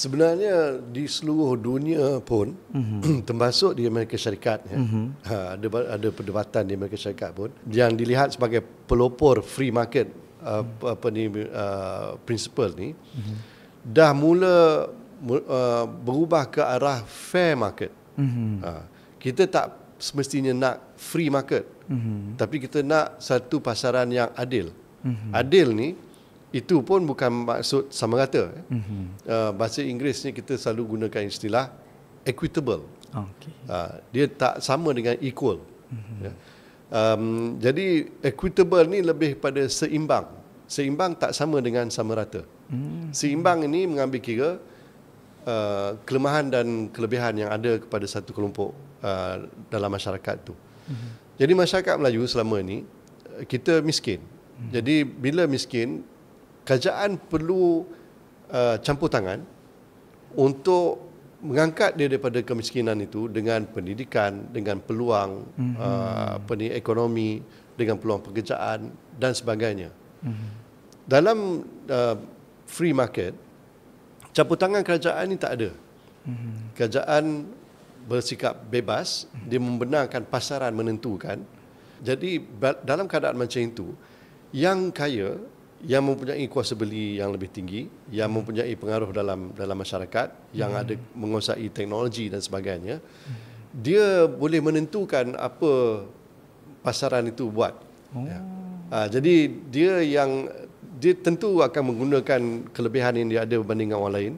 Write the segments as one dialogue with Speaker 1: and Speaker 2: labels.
Speaker 1: Sebenarnya di seluruh dunia pun, termasuk di Amerika Syarikat, ada perdebatan di Amerika Syarikat pun yang dilihat sebagai pelopor free market, principle ni, dah mula berubah ke arah fair market. Kita tak semestinya nak free market, tapi kita nak satu pasaran yang adil. Adil ni itu pun bukan maksud sama rata. Bahasa Inggeris ni kita selalu gunakan istilah equitable. Dia tak sama dengan equal. Jadi equitable ni lebih pada seimbang. Seimbang tak sama dengan sama rata. Seimbang ini mengambil kira kelemahan dan kelebihan yang ada kepada satu kelompok dalam masyarakat tu. Jadi masyarakat Melayu selama ni kita miskin. Jadi bila miskin, kerajaan perlu campur tangan untuk mengangkat dia daripada kemiskinan itu dengan pendidikan, dengan peluang ekonomi, dengan peluang pekerjaan dan sebagainya. Dalam free market, campur tangan kerajaan ini tak ada. Kerajaan bersikap bebas, dia membenarkan pasaran menentukan. Jadi dalam keadaan macam itu, yang kaya, yang mempunyai kuasa beli yang lebih tinggi, yang mempunyai pengaruh dalam masyarakat, yang ada menguasai teknologi dan sebagainya, dia boleh menentukan apa pasaran itu buat. Jadi dia tentu akan menggunakan kelebihan yang dia ada berbanding orang lain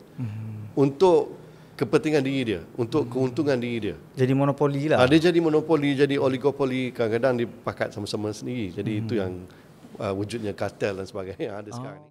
Speaker 1: untuk kepentingan diri dia, untuk keuntungan diri dia.
Speaker 2: Jadi monopoli lah.
Speaker 1: Dia jadi monopoli, jadi oligopoli, kadang-kadang dia pakat sama-sama sendiri. Jadi itu yang wujudnya kartel dan sebagainya yang ada sekarang ni.